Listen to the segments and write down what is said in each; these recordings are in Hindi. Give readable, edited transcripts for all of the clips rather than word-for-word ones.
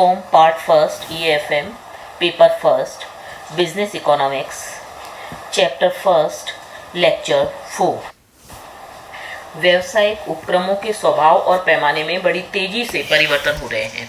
Home part first EFM paper first business economics chapter first lecture 4। व्यावसायिक उपक्रमों के स्वभाव और पैमाने में बड़ी तेजी से परिवर्तन हो रहे हैं।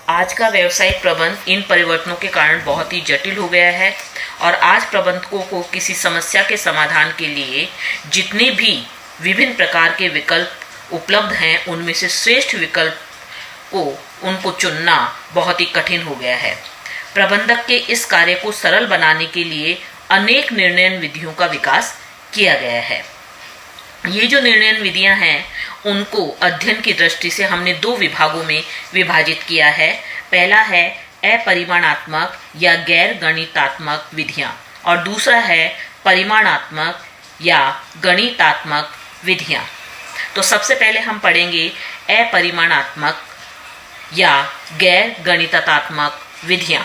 आज का व्यावसायिक प्रबंध इन परिवर्तनों के कारण बहुत ही जटिल हो गया है और आज प्रबंधकों को किसी समस्या के समाधान के लिए जितने भी विभिन्न प्रकार के विकल्प उपलब्ध हैं उनमें से श्रेष्ठ विकल्प को उनको चुनना बहुत ही कठिन हो गया है। प्रबंधक के इस कार्य को सरल बनाने के लिए अनेक निर्णय विधियों का विकास किया गया है। ये जो निर्णय विधियां हैं उनको अध्ययन की दृष्टि से हमने दो विभागों में विभाजित किया है। पहला है अपरिमाणात्मक या गैर गणितात्मक विधियां और दूसरा है परिमाणात्मक या गणितात्मक विधियां। तो सबसे पहले हम पढ़ेंगे अपरिमाणात्मक या गैर गणितात्मक विधियां।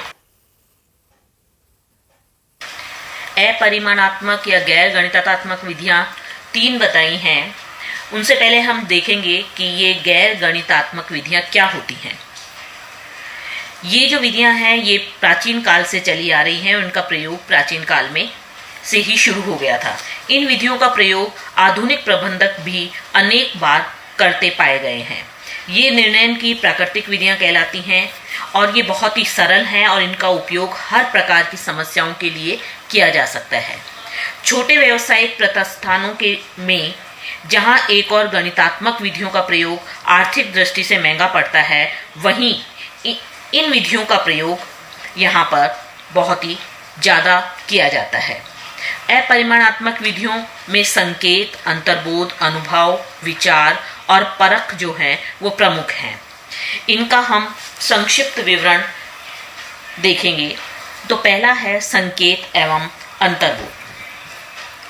अपरिमाणात्मक या गैर गणितात्मक विधियां तीन बताई हैं। उनसे पहले हम देखेंगे कि ये गैर गणितात्मक विधियां क्या होती हैं। ये जो विधियां हैं ये प्राचीन काल से चली आ रही हैं। उनका प्रयोग प्राचीन काल में से ही शुरू हो गया था। इन विधियों का प्रयोग आधुनिक प्रबंधक भी अनेक बार करते पाए गए हैं। ये निर्णय की प्राकृतिक विधियां कहलाती हैं और ये बहुत ही सरल हैं और इनका उपयोग हर प्रकार की समस्याओं के लिए किया जा सकता है। छोटे व्यावसायिक प्रतिष्ठानों के में जहां एक और गणितात्मक विधियों का प्रयोग आर्थिक दृष्टि से महंगा पड़ता है, वहीं इन विधियों का प्रयोग यहाँ पर बहुत ही ज़्यादा किया जाता है। अपरिमाणात्मक विधियों में संकेत, अंतर्बोध, अनुभव, विचार और परख जो है वो प्रमुख हैं। इनका हम संक्षिप्त विवरण देखेंगे। तो पहला है संकेत एवं अंतर्बोध।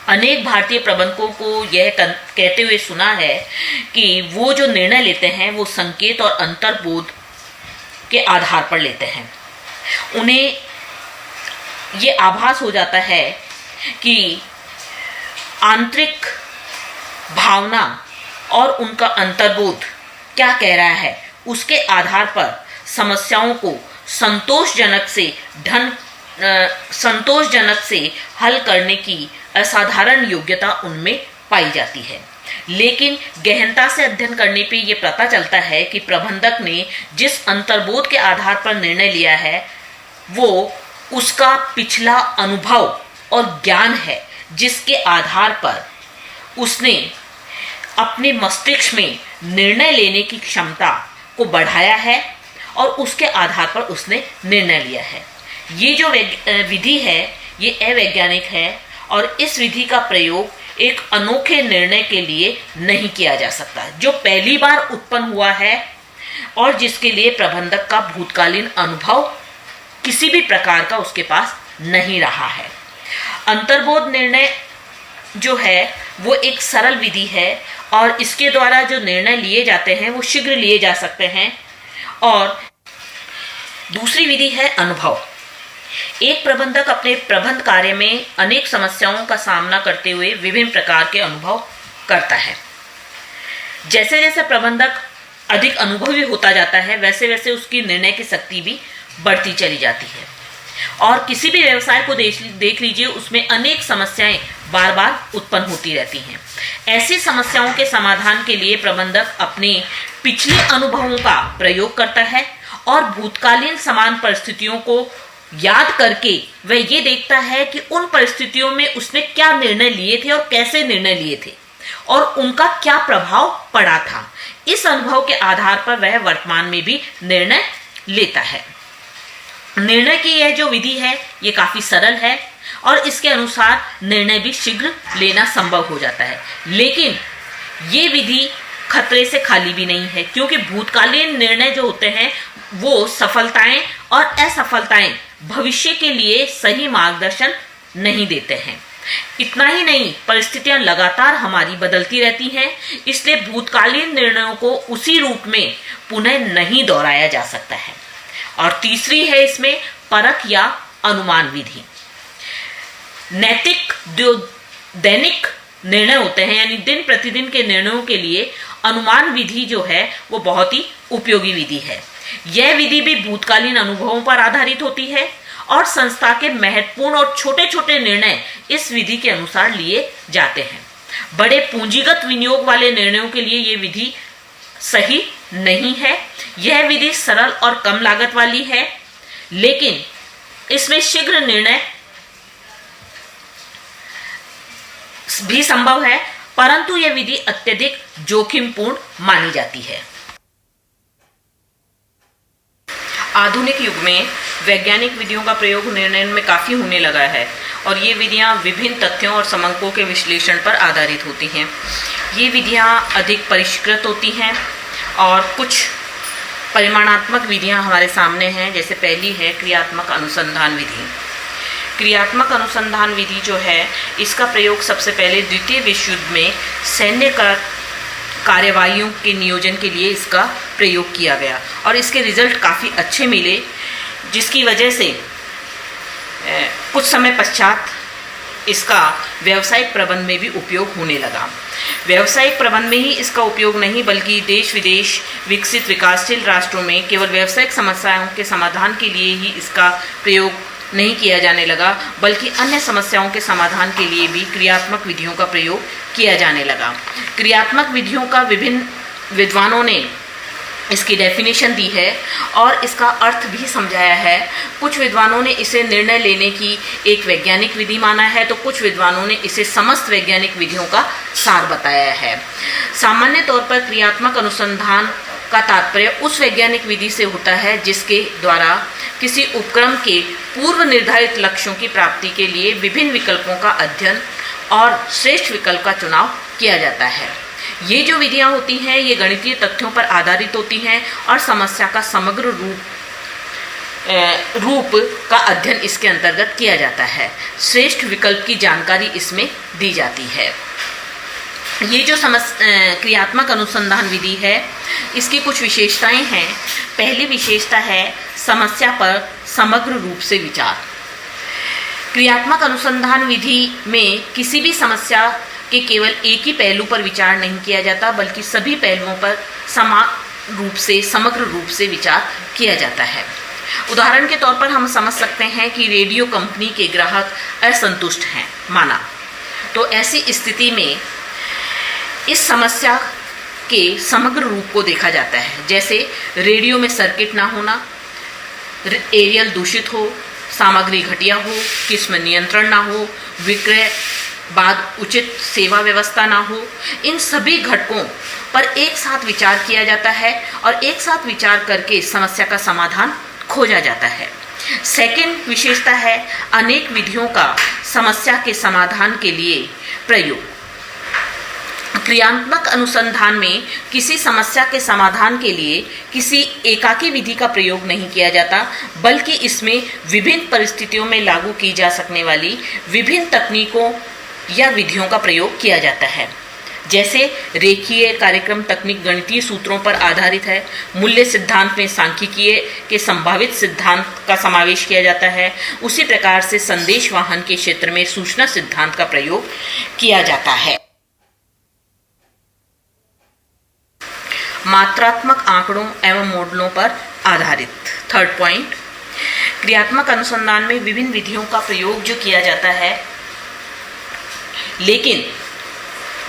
अनेक भारतीय प्रबंधकों को यह कहते हुए सुना है कि वो जो निर्णय लेते हैं वो संकेत और अंतर्बोध के आधार पर लेते हैं। उन्हें ये आभास हो जाता है कि आंतरिक भावना और उनका अंतर्बोध क्या कह रहा है, उसके आधार पर समस्याओं को संतोषजनक से हल करने की असाधारण योग्यता उनमें पाई जाती है। लेकिन गहनता से अध्ययन करने पे ये पता चलता है कि प्रबंधक ने जिस अंतर्बोध के आधार पर निर्णय लिया है वो उसका पिछला अनुभव और ज्ञान है, जिसके आधार पर उसने अपने मस्तिष्क में निर्णय लेने की क्षमता को बढ़ाया है और उसके आधार पर उसने निर्णय लिया है। ये जो विधि है ये अवैज्ञानिक है और इस विधि का प्रयोग एक अनोखे निर्णय के लिए नहीं किया जा सकता, जो पहली बार उत्पन्न हुआ है और जिसके लिए प्रबंधक का भूतकालीन अनुभव किसी भी प्रकार का उसके पास नहीं रहा है। अंतर्बोध निर्णय जो है वो एक सरल विधि है और इसके द्वारा जो निर्णय लिए जाते हैं वो शीघ्र लिए जा सकते हैं। और दूसरी विधि है अनुभव। एक प्रबंधक अपने प्रबंध कार्य में अनेक समस्याओं का सामना करते हुए विभिन्न प्रकार के अनुभव करता है। जैसे जैसे प्रबंधक अधिक अनुभवी होता जाता है वैसे वैसे उसकी निर्णय की शक्ति भी बढ़ती चली जाती है। और किसी भी व्यवसाय को देख लीजिए, उसमें अनेक समस्याएं बार बार उत्पन्न होती रहती हैं। ऐसी समस्याओं के समाधान के लिए प्रबंधक अपने पिछले अनुभवों का प्रयोग करता है और भूतकालीन समान परिस्थितियों को याद करके वह ये देखता है कि उन परिस्थितियों में उसने क्या निर्णय लिए थे और कैसे निर्णय लिए थे और उनका क्या प्रभाव पड़ा था। इस अनुभव के आधार पर वह वर्तमान में भी निर्णय लेता है। निर्णय की यह जो विधि है ये काफी सरल है और इसके अनुसार निर्णय भी शीघ्र लेना संभव हो जाता है। लेकिन ये विधि खतरे से खाली भी नहीं है, क्योंकि भूतकालीन निर्णय जो होते हैं वो सफलताएं और असफलताएं भविष्य के लिए सही मार्गदर्शन नहीं देते हैं। इतना ही नहीं, परिस्थितियां लगातार हमारी बदलती रहती हैं, इसलिए भूतकालीन निर्णयों को उसी रूप में पुनः नहीं दोहराया जा सकता है। और तीसरी है इसमें परख या अनुमान विधि। नैतिक जो दैनिक निर्णय होते हैं यानी दिन प्रतिदिन के निर्णयों के लिए अनुमान विधि जो है वो बहुत ही उपयोगी विधि है। यह विधि भी भूतकालीन अनुभवों पर आधारित होती है और संस्था के महत्वपूर्ण और छोटे छोटे निर्णय इस विधि के अनुसार लिए जाते हैं। बड़े पूंजीगत विनियोग वाले निर्णयों के लिए यह विधि सही नहीं है। यह विधि सरल और कम लागत वाली है, लेकिन इसमें शीघ्र निर्णय भी संभव है, परंतु यह विधि अत्यधिक जोखिमपूर्ण मानी जाती है। आधुनिक युग में वैज्ञानिक विधियों का प्रयोग निर्णय में काफ़ी होने लगा है और ये विधियाँ विभिन्न तथ्यों और समंकों के विश्लेषण पर आधारित होती हैं। ये विधियाँ अधिक परिष्कृत होती हैं और कुछ परिमाणात्मक विधियाँ हमारे सामने हैं। जैसे पहली है क्रियात्मक अनुसंधान विधि। क्रियात्मक अनुसंधान विधि जो है, इसका प्रयोग सबसे पहले द्वितीय विश्व युद्ध में सैन्य कार्यवाहियों के नियोजन के लिए इसका प्रयोग किया गया और इसके रिजल्ट काफ़ी अच्छे मिले, जिसकी वजह से कुछ समय पश्चात इसका व्यावसायिक प्रबंध में भी उपयोग होने लगा। व्यावसायिक प्रबंध में ही इसका उपयोग नहीं, बल्कि देश विदेश, विकसित विकासशील राष्ट्रों में केवल व्यावसायिक समस्याओं के समाधान के लिए ही इसका प्रयोग नहीं किया जाने लगा, बल्कि अन्य समस्याओं के समाधान के लिए भी क्रियात्मक विधियों का प्रयोग किया जाने लगा। क्रियात्मक विधियों का विभिन्न विद्वानों ने इसकी डेफिनेशन दी है और इसका अर्थ भी समझाया है। कुछ विद्वानों ने इसे निर्णय लेने की एक वैज्ञानिक विधि माना है, तो कुछ विद्वानों ने इसे समस्त वैज्ञानिक विधियों का सार बताया है। सामान्य तौर पर क्रियात्मक अनुसंधान का तात्पर्य उस वैज्ञानिक विधि से होता है जिसके द्वारा किसी उपक्रम के पूर्व निर्धारित लक्ष्यों की प्राप्ति के लिए विभिन्न विकल्पों का अध्ययन और श्रेष्ठ विकल्प का चुनाव किया जाता है। ये जो विधियाँ होती हैं, ये गणितीय तथ्यों पर आधारित होती हैं और समस्या का समग्र रूप का अध्ययन इसके अंतर्गत किया जाता है। श्रेष्ठ विकल्प की जानकारी इसमें दी जाती है। ये जो क्रियात्मक अनुसंधान विधि है, इसकी कुछ विशेषताएं हैं। पहली विशेषता है समस्या पर समग्र रूप से विचार। क्रियात्मक अनुसंधान विधि में किसी भी समस्या के केवल एक ही पहलू पर विचार नहीं किया जाता, बल्कि सभी पहलुओं पर समग्र रूप से विचार किया जाता है। उदाहरण के तौर पर हम समझ सकते हैं कि रेडियो कंपनी के ग्राहक असंतुष्ट हैं माना, तो ऐसी स्थिति में इस समस्या के समग्र रूप को देखा जाता है। जैसे रेडियो में सर्किट ना होना, एरियल दूषित हो, सामग्री घटिया हो, किस्म नियंत्रण ना हो, विक्रय बाद उचित सेवा व्यवस्था ना हो, इन सभी घटकों पर एक साथ विचार किया जाता है और एक साथ विचार करके समस्या का समाधान खोजा जाता है। सेकंड विशेषता है अनेक विधियों का समस्या के समाधान के लिए प्रयोग। क्रियात्मक अनुसंधान में किसी समस्या के समाधान के लिए किसी एकाकी विधि का प्रयोग नहीं किया जाता, बल्कि इसमें विभिन्न परिस्थितियों में लागू की जा सकने वाली विभिन्न तकनीकों या विधियों का प्रयोग किया जाता है। जैसे रेखीय कार्यक्रम तकनीक गणितीय सूत्रों पर आधारित है, मूल्य सिद्धांत में सांख्यिकीय के संभावित सिद्धांत का समावेश किया जाता है, उसी प्रकार से संदेश वाहन के क्षेत्र में सूचना सिद्धांत का प्रयोग किया जाता है। मात्रात्मक आंकड़ों एवं मॉडलों पर आधारित। थर्ड पॉइंट, क्रियात्मक अनुसंधान में विभिन्न विधियों का प्रयोग जो किया जाता है, लेकिन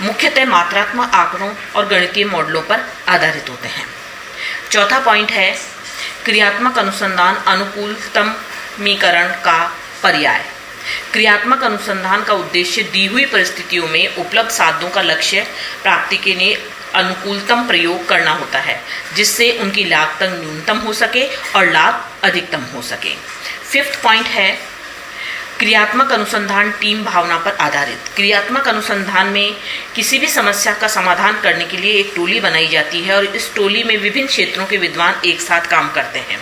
मुख्यतः मात्रात्मक आंकड़ों और गणितीय मॉडलों पर आधारित होते हैं। चौथा पॉइंट है क्रियात्मक अनुसंधान अनुकूलतमीकरण का पर्याय। क्रियात्मक अनुसंधान का उद्देश्य दी हुई परिस्थितियों में उपलब्ध साधनों का लक्ष्य प्राप्ति के लिए अनुकूलतम प्रयोग करना होता है, जिससे उनकी लागत न्यूनतम हो सके और लाभ अधिकतम हो सके। फिफ्थ पॉइंट है क्रियात्मक अनुसंधान टीम भावना पर आधारित। क्रियात्मक अनुसंधान में किसी भी समस्या का समाधान करने के लिए एक टोली बनाई जाती है और इस टोली में विभिन्न क्षेत्रों के विद्वान एक साथ काम करते हैं।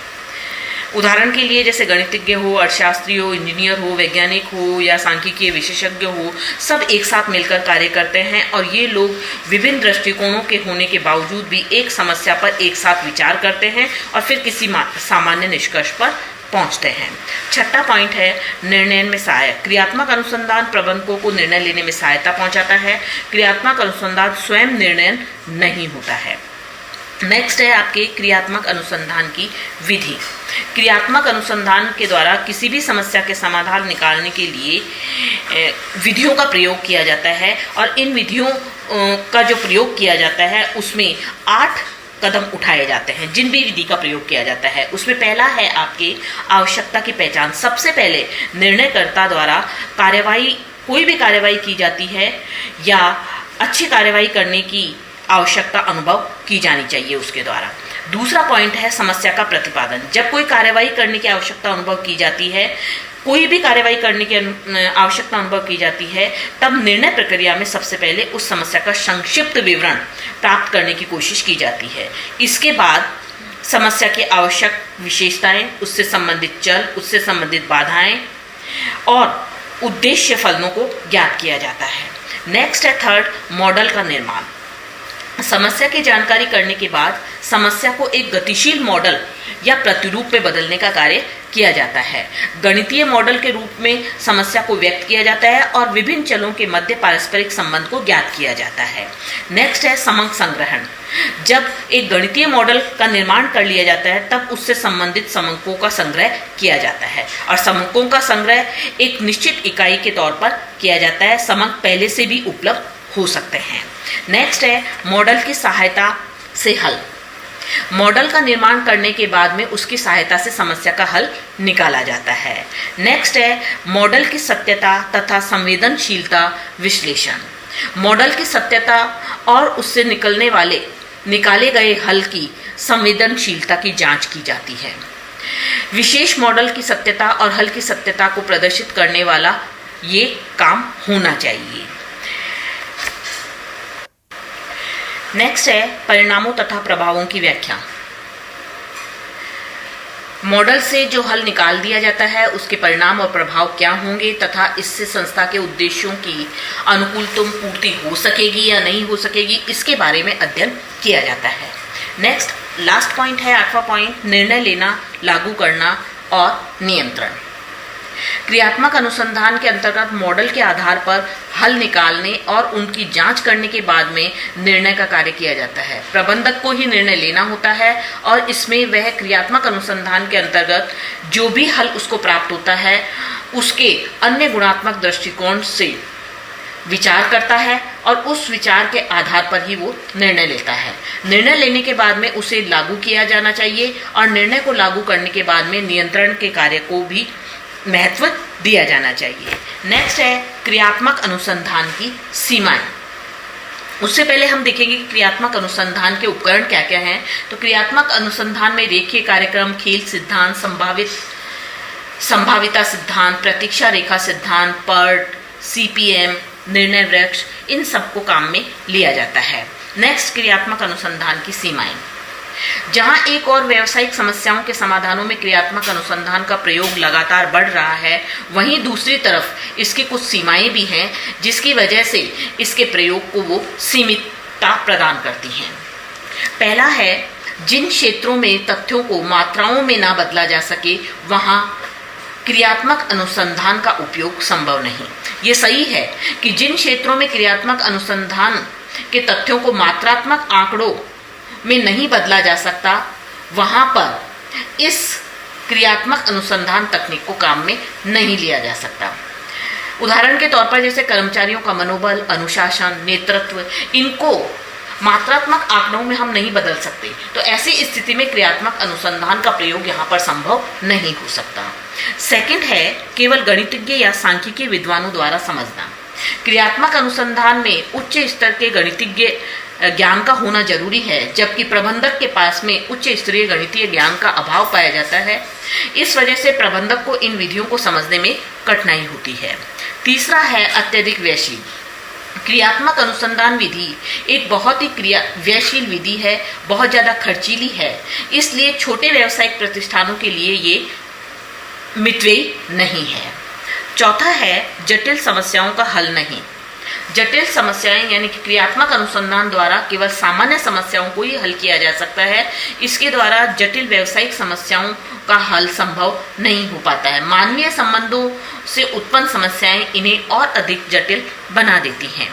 उदाहरण के लिए जैसे गणितज्ञ हो, अर्थशास्त्री हो, इंजीनियर हो, वैज्ञानिक हो या सांख्यिकीय विशेषज्ञ हो, सब एक साथ मिलकर कार्य करते हैं और ये लोग विभिन्न दृष्टिकोणों के होने के बावजूद भी एक समस्या पर एक साथ विचार करते हैं और फिर किसी सामान्य निष्कर्ष पर पहुंचते हैं। छठा पॉइंट है निर्णय में सहायक। क्रियात्मक अनुसंधान प्रबंधकों को निर्णय लेने में सहायता पहुंचाता है। क्रियात्मक अनुसंधान स्वयं निर्णय नहीं होता है। नेक्स्ट है आपके क्रियात्मक अनुसंधान की विधि। क्रियात्मक अनुसंधान के द्वारा किसी भी समस्या के समाधान निकालने के लिए विधियों का प्रयोग किया जाता है, और इन विधियों का जो प्रयोग किया जाता है उसमें 8 कदम उठाए जाते हैं। जिन भी विधि का प्रयोग किया जाता है उसमें पहला है आपके आवश्यकता की पहचान। सबसे पहले निर्णयकर्ता द्वारा कोई भी कार्यवाही की जाती है या अच्छी कार्यवाही करने की आवश्यकता अनुभव की जानी चाहिए उसके द्वारा। दूसरा पॉइंट है समस्या का प्रतिपादन। जब कोई कार्यवाही करने की आवश्यकता अनुभव की जाती है, कोई भी कार्यवाही करने की आवश्यकता अनुभव की जाती है, तब निर्णय प्रक्रिया में सबसे पहले उस समस्या का संक्षिप्त विवरण प्राप्त करने की कोशिश की जाती है। इसके बाद समस्या की आवश्यक विशेषताएं, उससे संबंधित चल, उससे संबंधित बाधाएं और उद्देश्य फलनों को ज्ञात किया जाता है। नेक्स्ट है थर्ड, मॉडल का निर्माण। समस्या की जानकारी करने के बाद समस्या को एक गतिशील मॉडल या प्रतिरूप में बदलने का कार्य किया जाता है। गणितीय मॉडल के रूप में समस्या को व्यक्त किया जाता है और विभिन्न चलों के मध्य पारस्परिक संबंध को ज्ञात किया जाता है। नेक्स्ट है समंक संग्रहण। जब एक गणितीय मॉडल का निर्माण कर लिया जाता है तब उससे संबंधित समंकों का संग्रह किया जाता है, और समंकों का संग्रह एक निश्चित इकाई के तौर पर किया जाता है। समंक पहले से भी उपलब्ध हो सकते हैं। नेक्स्ट है मॉडल की सहायता से हल। मॉडल का निर्माण करने के बाद में उसकी सहायता से समस्या का हल निकाला जाता है। नेक्स्ट है मॉडल की सत्यता तथा संवेदनशीलता विश्लेषण। मॉडल की सत्यता और उससे निकाले गए हल की संवेदनशीलता की जांच की जाती है। विशेष मॉडल की सत्यता और हल की सत्यता को प्रदर्शित करने वाला ये काम होना चाहिए। नेक्स्ट है परिणामों तथा प्रभावों की व्याख्या। मॉडल से जो हल निकाल दिया जाता है उसके परिणाम और प्रभाव क्या होंगे तथा इससे संस्था के उद्देश्यों की अनुकूलतम पूर्ति हो सकेगी या नहीं हो सकेगी, इसके बारे में अध्ययन किया जाता है। नेक्स्ट लास्ट पॉइंट है 8वां पॉइंट, निर्णय लेना, लागू करना और नियंत्रण। क्रियात्मक अनुसंधान के अंतर्गत मॉडल के आधार पर हल निकालने और उनकी जांच करने के बाद में निर्णय का कार्य किया जाता है। प्रबंधक को ही निर्णय लेना होता है और इसमें वह क्रियात्मक अनुसंधान के अंतर्गत जो भी हल उसको प्राप्त होता है उसके अन्य गुणात्मक दृष्टिकोण से विचार करता है और उस विचार के आधार पर ही वो निर्णय लेता है। निर्णय लेने के बाद में उसे लागू किया जाना चाहिए और निर्णय को लागू करने के बाद में नियंत्रण के कार्य को भी महत्व दिया जाना चाहिए। नेक्स्ट है क्रियात्मक अनुसंधान की सीमाएं। उससे पहले हम देखेंगे कि क्रियात्मक अनुसंधान के उपकरण क्या क्या हैं। तो क्रियात्मक अनुसंधान में रेखीय कार्यक्रम, खेल सिद्धांत, संभाविता सिद्धांत, प्रतीक्षा रेखा सिद्धांत, पर्ट, CPM, निर्णय वृक्ष, इन सबको काम में लिया जाता है। नेक्स्ट क्रियात्मक अनुसंधान की सीमाएं। जहां एक और व्यावसायिक समस्याओं के समाधानों में क्रियात्मक अनुसंधान का प्रयोग लगातार बढ़ रहा है, वहीं दूसरी तरफ इसकी कुछ सीमाएं भी हैं जिसकी वजह से इसके प्रयोग को वो सीमितता प्रदान करती हैं। पहला है जिन क्षेत्रों में तथ्यों को मात्राओं में ना बदला जा सके वहां क्रियात्मक अनुसंधान का उपयोग संभव नहीं। ये सही है कि जिन क्षेत्रों में क्रियात्मक अनुसंधान के तथ्यों को मात्रात्मक आंकड़ों में नहीं बदला जा सकता, वहां पर इस क्रियात्मक अनुसंधान तकनीक को काम में नहीं लिया जा सकता। उदाहरण के तौर पर जैसे कर्मचारियों का मनोबल, अनुशासन, नेतृत्व, इनको मात्रात्मक आंकड़ों में हम नहीं बदल सकते, तो ऐसी स्थिति में क्रियात्मक अनुसंधान का प्रयोग यहाँ पर संभव नहीं हो सकता। सेकंड है केवल गणितज्ञ या सांख्यिकी विद्वानों द्वारा समझना। क्रियात्मक अनुसंधान में उच्च स्तर के गणितज्ञ ज्ञान का होना जरूरी है, जबकि प्रबंधक के पास में उच्च स्तरीय गणितीय ज्ञान का अभाव पाया जाता है। इस वजह से प्रबंधक को इन विधियों को समझने में कठिनाई होती है। तीसरा है अत्यधिक व्ययशील। क्रियात्मक अनुसंधान विधि एक बहुत ही व्ययशील विधि है, बहुत ज़्यादा खर्चीली है, इसलिए छोटे व्यावसायिक प्रतिष्ठानों के लिए ये मितव्ययी नहीं है। चौथा है जटिल समस्याओं का हल नहीं। जटिल समस्याएं यानी कि क्रियात्मक अनुसंधान द्वारा केवल सामान्य समस्याओं को ही हल किया जा सकता है, इसके द्वारा जटिल व्यावसायिक समस्याओं का हल संभव नहीं हो पाता है। मानवीय संबंधों से उत्पन्न समस्याएं इन्हें और अधिक जटिल बना देती हैं।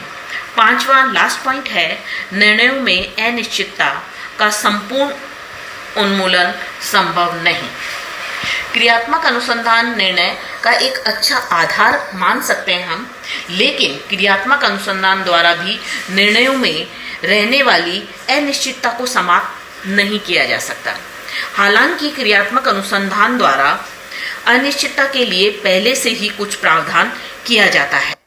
पांचवा लास्ट पॉइंट है निर्णयों में अनिश्चितता का संपूर्ण उन्मूलन संभव नहीं। क्रियात्मक अनुसंधान निर्णय का एक अच्छा आधार मान सकते हैं हम, लेकिन क्रियात्मक अनुसंधान द्वारा भी निर्णयों में रहने वाली अनिश्चितता को समाप्त नहीं किया जा सकता। हालांकि क्रियात्मक अनुसंधान द्वारा अनिश्चितता के लिए पहले से ही कुछ प्रावधान किया जाता है।